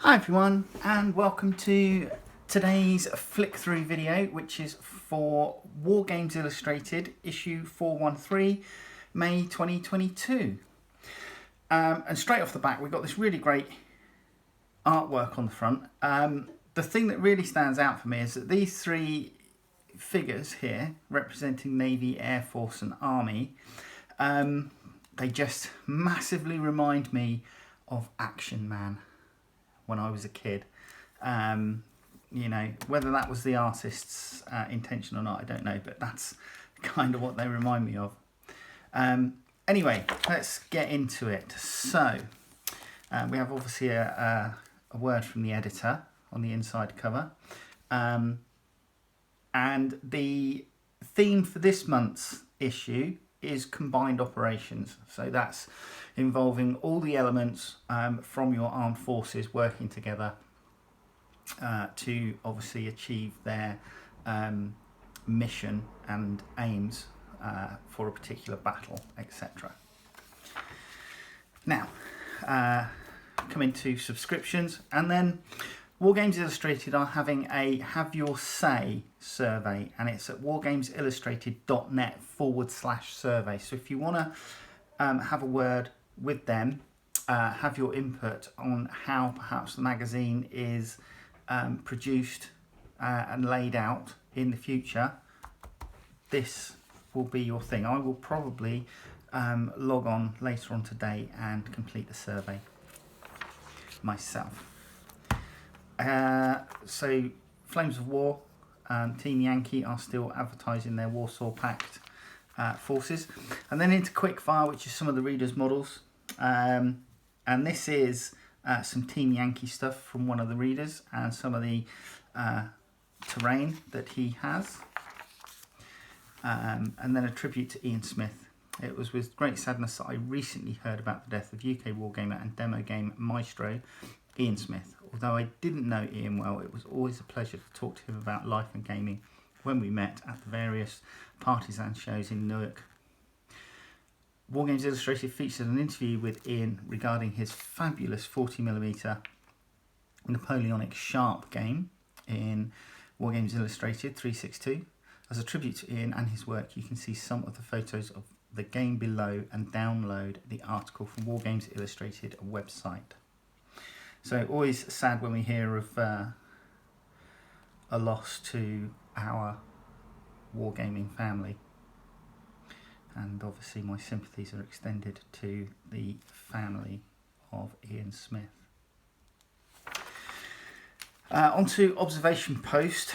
Hi everyone, and welcome to today's flick through video, which is for Wargames Illustrated issue 413 May 2022. And straight off the back we've got this really great artwork on the front. The thing that really stands out for me is that these three figures here representing Navy, Air Force and Army, they just massively remind me of Action Man when I was a kid. You know, whether that was the artist's intention or not, I don't know, but that's kind of what they remind me of. Anyway, let's get into it. So, we have obviously a word from the editor on the inside cover. And the theme for this month's issue is combined operations. So that's involving all the elements from your armed forces working together to obviously achieve their mission and aims for a particular battle, etc. Now, come into subscriptions, and then Wargames Illustrated are having a Have Your Say survey, and it's at wargamesillustrated.net/survey. So if you want to have a word with them, have your input on how perhaps the magazine is produced and laid out in the future, this will be your thing. I will probably log on later on today and complete the survey myself. So Flames of War, Team Yankee are still advertising their Warsaw Pact forces. And then into Quickfire, which is some of the readers' models. And this is some Team Yankee stuff from one of the readers and some of the terrain that he has. And then a tribute to Ian Smith. It was with great sadness that I recently heard about the death of UK wargamer and demo game maestro Ian Smith. Although I didn't know Ian well, it was always a pleasure to talk to him about life and gaming when we met at the various partisan shows in Newark. Wargames Illustrated featured an interview with Ian regarding his fabulous 40mm Napoleonic Sharp game in Wargames Illustrated 362. As a tribute to Ian and his work, you can see some of the photos of the game below and download the article from Wargames Illustrated website. So always sad when we hear of a loss to our wargaming family, and obviously my sympathies are extended to the family of Ian Smith. Onto Observation Post,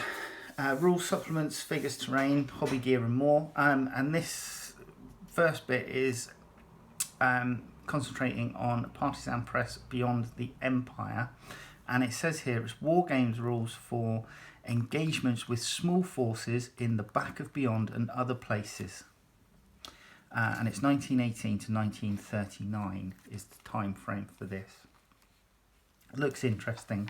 rules, supplements, figures, terrain, hobby gear and more. And this first bit is concentrating on partisan press beyond the Empire, and it says here it's Wargames rules for engagements with small forces in the back of Beyond and other places, and it's 1918 to 1939 is the time frame for this. It looks interesting.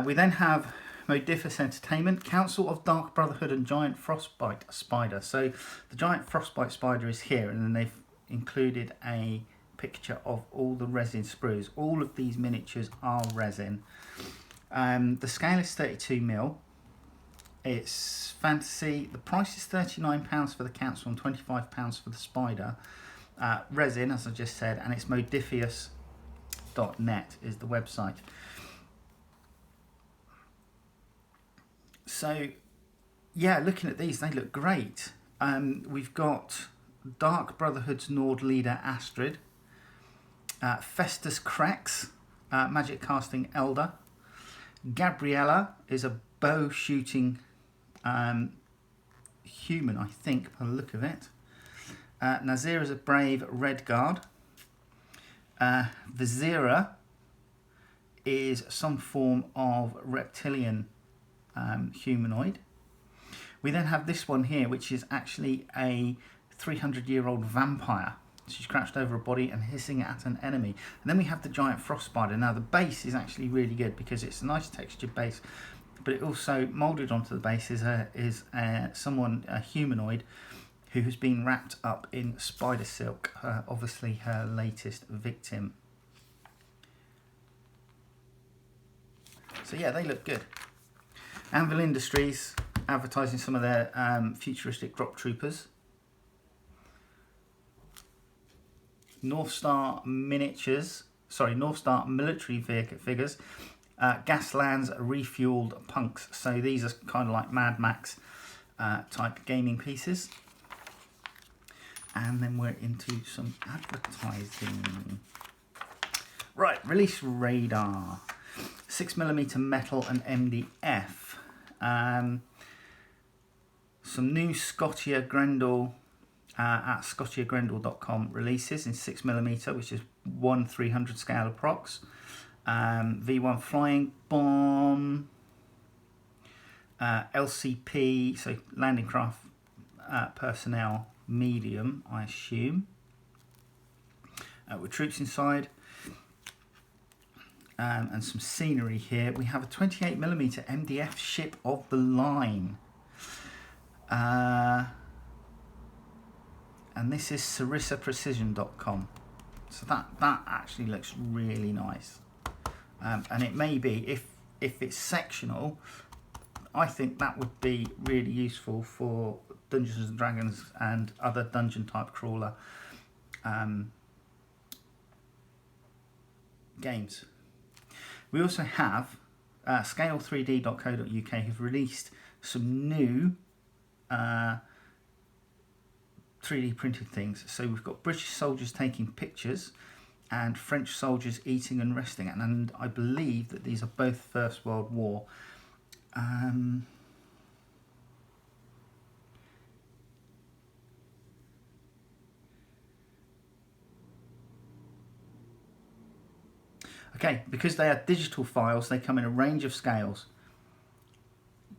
We then have Modifus Entertainment, Council of Dark Brotherhood and Giant Frostbite Spider. So the Giant Frostbite Spider is here, and then they've included a picture of all the resin sprues. All of these miniatures are resin. The scale is 32mm. It's fantasy. The price is £39 for the Council and £25 for the Spider. Resin, as I just said, and it's modifus.net is the website. So, yeah, looking at these, they look great. We've got Dark Brotherhood's Nord leader Astrid, Festus Krex, magic casting Elder. Gabriella is a bow shooting human, I think, by the look of it. Nazir is a brave Red Guard. Vizira is some form of reptilian humanoid. We then have this one here, which is actually a 300-year-old vampire. She's crouched over a body and hissing at an enemy. And then we have the giant frost spider. Now the base is actually really good because it's a nice textured base, but it also moulded onto the base is a humanoid who has been wrapped up in spider silk, obviously her latest victim So yeah, they look good. Anvil Industries advertising some of their futuristic drop troopers. North Star Miniatures, sorry, North Star military vehicle figures. Gaslands refueled punks. So these are kind of like Mad Max type gaming pieces. And then we're into some advertising. Right, release radar. 6mm metal and MDF. Some new Scotia Grendel at scotiagrendel.com releases in 6mm, which is 1/300 scale approx. V1 flying bomb. LCP, so landing craft personnel medium, I assume. With troops inside. And some scenery here. We have a 28mm MDF ship of the line. And this is sarissaprecision.com. So that actually looks really nice. And it may be, if it's sectional, I think that would be really useful for Dungeons and Dragons and other dungeon type crawler games. We also have scale3d.co.uk who've released some new 3D printed things. So we've got British soldiers taking pictures and French soldiers eating and resting. And I believe that these are both First World War. Okay, because they are digital files, they come in a range of scales.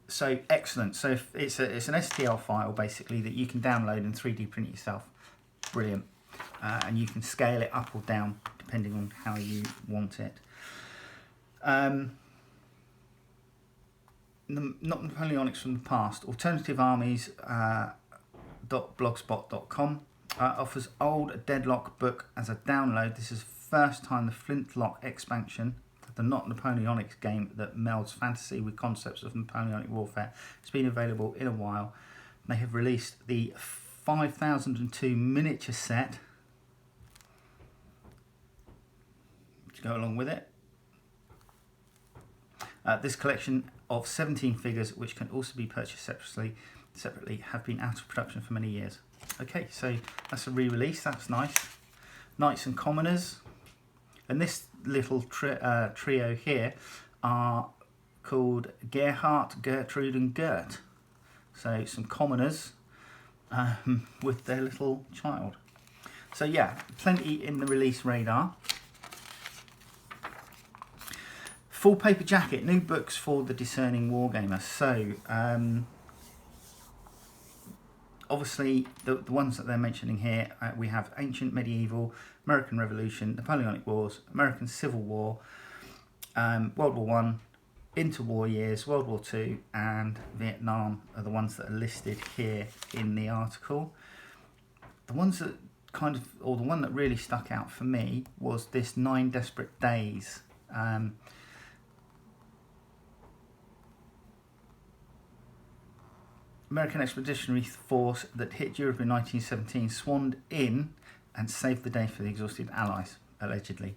So excellent. So if it's an STL file basically that you can download and 3D print yourself. Brilliant. And you can scale it up or down depending on how you want it. Not Napoleonics from the past. Alternative Armies .blogspot.com offers Old Deadlock book as a download. This is the first time the Flintlock expansion, the not Napoleonics game that melds fantasy with concepts of Napoleonic warfare, has been available in a while. They have released the 5002 miniature set to go along with it. This collection of 17 figures, which can also be purchased separately, have been out of production for many years. Okay, so that's a re-release. That's nice. Knights and Commoners, and this little trio here are called Gerhardt, Gertrude, and Gert. So some commoners with their little child. So yeah, plenty in the release radar. Full paper jacket, new books for the discerning wargamer. So obviously the ones that they're mentioning here, we have Ancient Medieval, American Revolution, Napoleonic Wars, American Civil War, World War I, interwar years, World War II, and Vietnam are the ones that are listed here in the article. The ones that kind of, or the one that really stuck out for me was this 9 Desperate Days. American Expeditionary Force that hit Europe in 1917 swanned in and saved the day for the exhausted Allies, allegedly.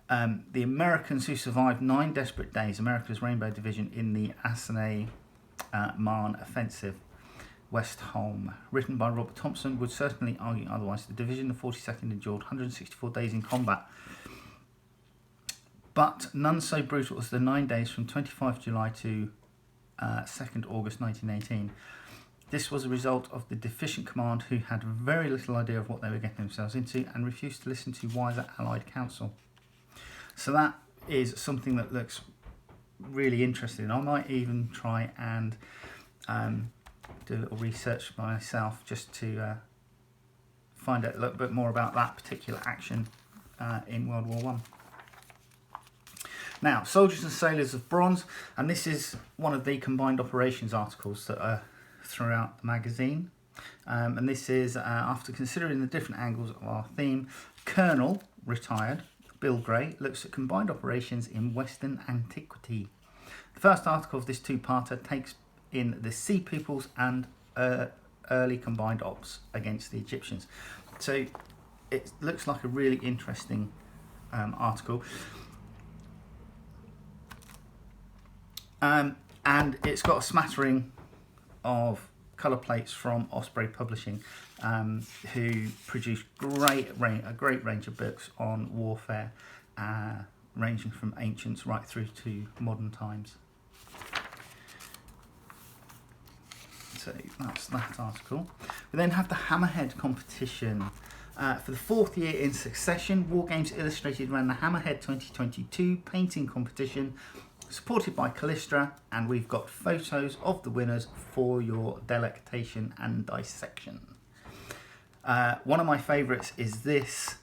The Americans who survived 9 Desperate Days, America's Rainbow Division in the Assaye-Marne Offensive, West Holme. Written by Robert Thompson, would certainly argue otherwise. The division, the 42nd, endured 164 days in combat, but none so brutal as the 9 days from 25 July to 2nd August 1918. This was a result of the deficient command, who had very little idea of what they were getting themselves into and refused to listen to wiser Allied counsel. So that is something that looks really interesting. I might even try and do a little research myself just to find out a little bit more about that particular action in World War I. Now, Soldiers and Sailors of Bronze, and this is one of the combined operations articles that are throughout the magazine. And this is, after considering the different angles of our theme, Colonel, retired, Bill Gray, looks at combined operations in Western antiquity. The first article of this two-parter takes in the Sea Peoples and early combined ops against the Egyptians. So it looks like a really interesting article. And it's got a smattering of colour plates from Osprey Publishing, who produce a great range of books on warfare, ranging from ancients right through to modern times. So that's that article. We then have the Hammerhead competition. For the 4th year in succession, Wargames Illustrated ran the Hammerhead 2022 painting competition, supported by Callistra, and we've got photos of the winners for your delectation and dissection. One of my favourites is this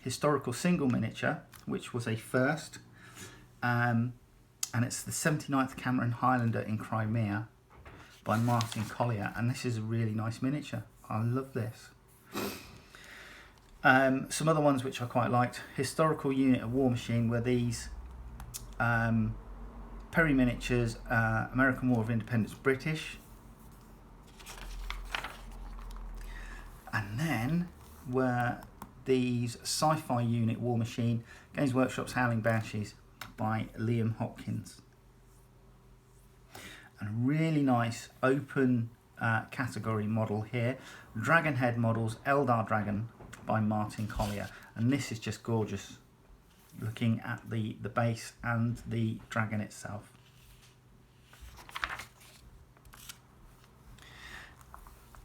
historical single miniature, which was a first, and it's the 79th Cameron Highlander in Crimea by Martin Collier, and this is a really nice miniature. I love this. Some other ones which I quite liked. Historical unit of War Machine were these Perry miniatures, American War of Independence British. And then were these sci-fi unit War Machine, Games Workshop's Howling Banshees by Liam Hopkins. And a really nice open category model here. Dragonhead models, Eldar Dragon by Martin Collier. And this is just gorgeous, looking at the base and the dragon itself.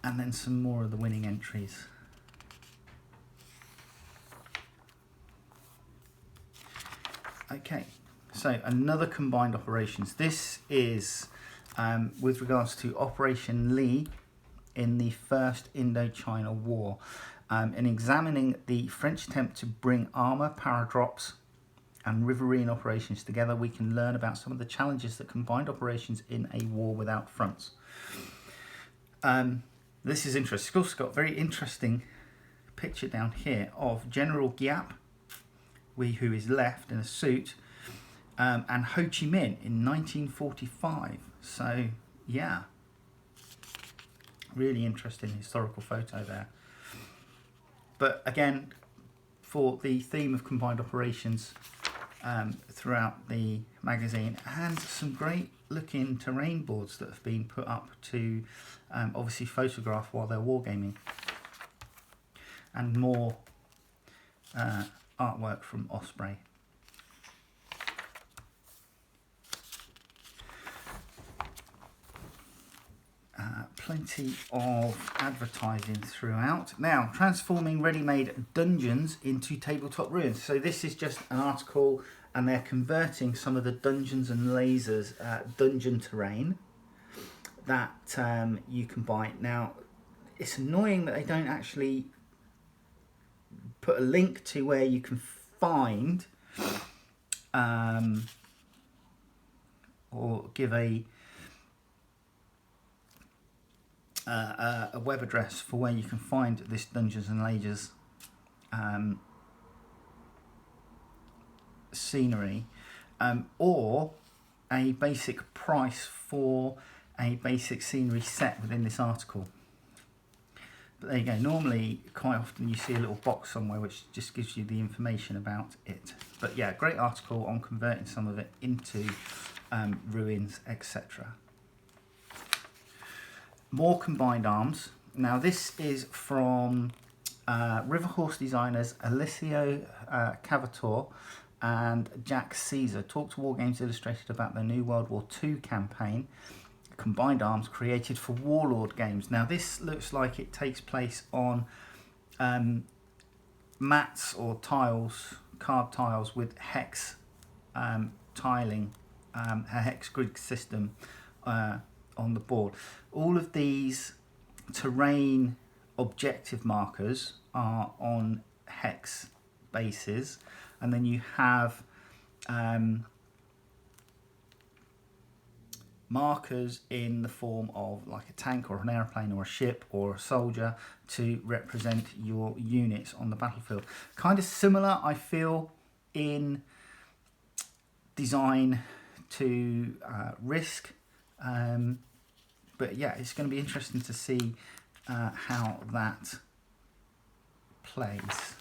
And then some more of the winning entries. Okay, so another combined operations. This is with regards to Operation Lee in the First Indochina War. In examining the French attempt to bring armour, paradrops and riverine operations together, we can learn about some of the challenges that combined operations in a war without fronts. This is interesting. It's also got a very interesting picture down here of General Giap, who is left in a suit, and Ho Chi Minh in 1945. So, yeah, really interesting historical photo there. But again, for the theme of combined operations throughout the magazine, and some great looking terrain boards that have been put up to obviously photograph while they're wargaming, and more artwork from Osprey. Plenty of advertising throughout. Now, transforming ready-made dungeons into tabletop ruins. So this is just an article, and they're converting some of the Dungeons and Lasers dungeon terrain that you can buy. Now, it's annoying that they don't actually put a link to where you can find or give a web address for where you can find this Dungeons and Lasers scenery, or a basic price for a basic scenery set within this article. But there you go. Normally, quite often you see a little box somewhere which just gives you the information about it. But yeah, great article on converting some of it into ruins, etc. More combined arms. Now this is from River Horse designers Alessio Cavator and Jack Caesar. Talk to Wargames Illustrated about their new World War II campaign, combined arms created for Warlord games. Now this looks like it takes place on mats or tiles, carved tiles with hex tiling, a hex grid system on the board. All of these terrain objective markers are on hex bases, and then you have markers in the form of like a tank or an airplane or a ship or a soldier to represent your units on the battlefield. Kind of similar, I feel, in design to Risk. But yeah, it's going to be interesting to see how that plays.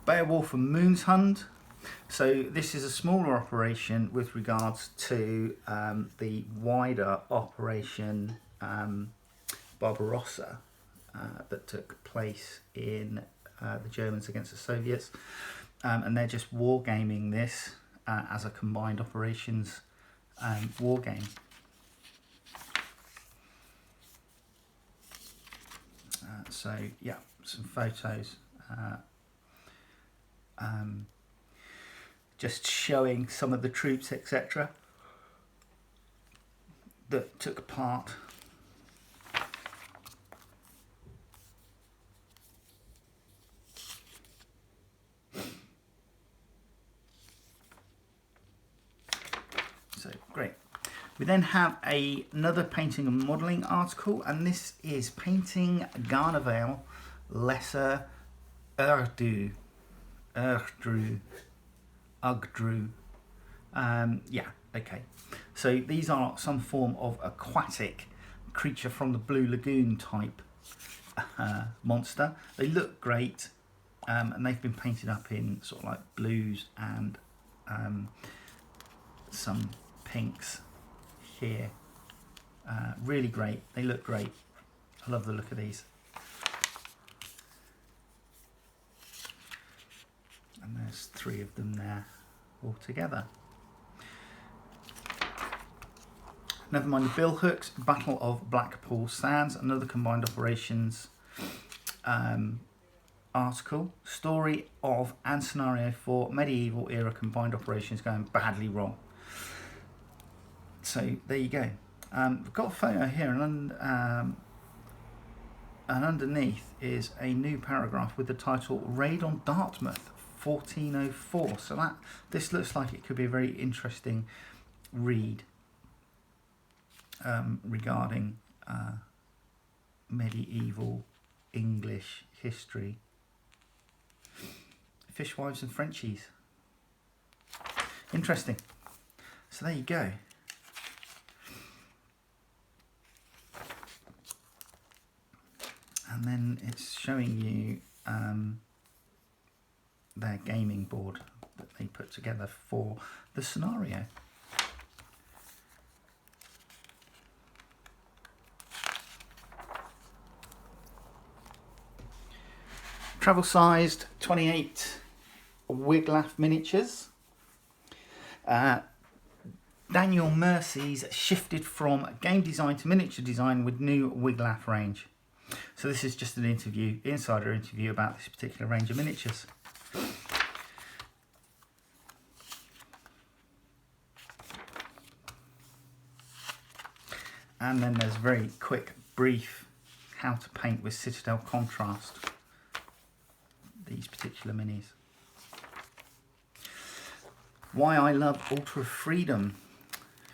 Beowulf and Moon's Hunt. So this is a smaller operation with regards to the wider operation Barbarossa that took place in the Germans against the Soviets, and they're just wargaming this as a combined operations war game. So yeah, some photos just showing some of the troops, etc., that took part. So great. We then have another painting and modelling article, and this is Painting Garneval Lesser Ugdru. Yeah, okay. So these are some form of aquatic creature from the Blue Lagoon type monster. They look great, and they've been painted up in sort of like blues and some pinks here. Really great. They look great. I love the look of these. And there's 3 of them there all together. Never mind the bill hooks. Battle of Blackpool Sands, another combined operations article. Story of and scenario for medieval era combined operations going badly wrong. So there you go. We've got a photo here, and underneath is a new paragraph with the title Raid on Dartmouth 1404. So this looks like it could be a very interesting read regarding medieval English history. Fishwives and Frenchies. Interesting. So there you go. And then it's showing you their gaming board that they put together for the scenario. Travel sized 28 WIGLAF miniatures. Daniel Mercy's shifted from game design to miniature design with new WIGLAF range. So this is just an interview, insider interview about this particular range of miniatures. And then there's a very quick, brief how to paint with Citadel contrast these particular minis. Why I love Ultra Freedom.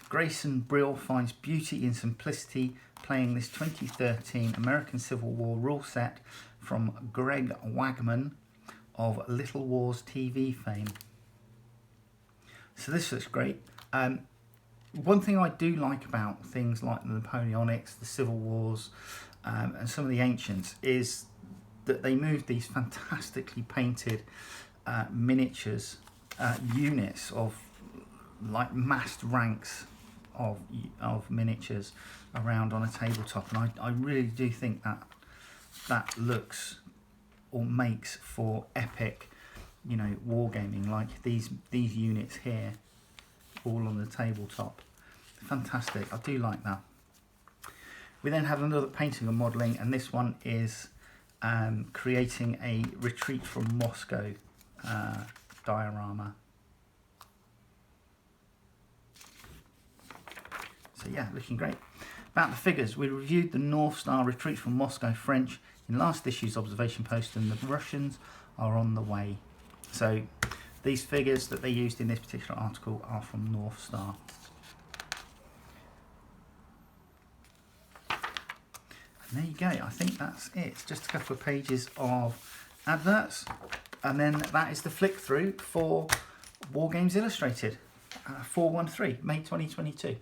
Grayson Brill finds beauty in simplicity playing this 2013 American Civil War rule set from Greg Wagman of Little Wars TV fame. So this looks great. One thing I do like about things like the Napoleonics, the Civil Wars, and some of the Ancients is that they moved these fantastically painted miniatures, units of like massed ranks of miniatures around on a tabletop, and I really do think that looks or makes for epic, you know, wargaming, like these units here all on the tabletop. Fantastic. I do like that. We then have another painting and modelling, and this one is creating a retreat from Moscow diorama. So yeah, looking great. About the figures, we reviewed the North Star retreat from Moscow French in last issue's observation post, and the Russians are on the way. So these figures that they used in this particular article are from North Star. And there you go, I think that's it. It's just a couple of pages of adverts. And then that is the flick through for Wargames Illustrated 413, May 2022.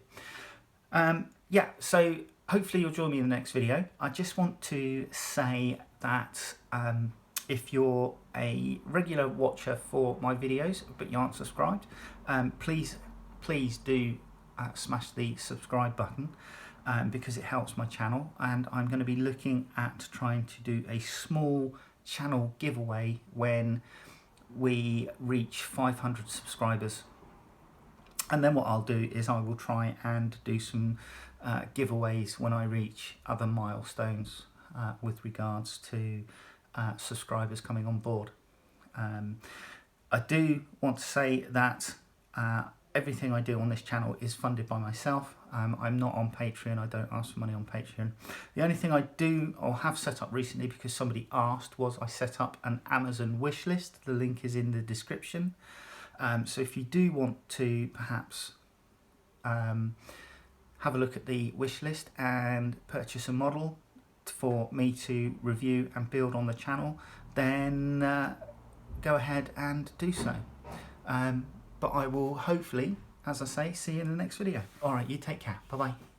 Yeah, so hopefully you'll join me in the next video. I just want to say that if you're a regular watcher for my videos but you aren't subscribed, please do smash the subscribe button because it helps my channel, and I'm going to be looking at trying to do a small channel giveaway when we reach 500 subscribers. And then what I'll do is I will try and do some giveaways when I reach other milestones with regards to subscribers coming on board. I do want to say that everything I do on this channel is funded by myself. I'm not on Patreon. I don't ask for money on Patreon. The only thing I do or have set up recently, because somebody asked, was I set up an Amazon wish list. The link is in the description. So if you do want to perhaps have a look at the wish list and purchase a model for me to review and build on the channel, then go ahead and do so. But I will hopefully, as I say, see you in the next video. All right, you take care. Bye-bye.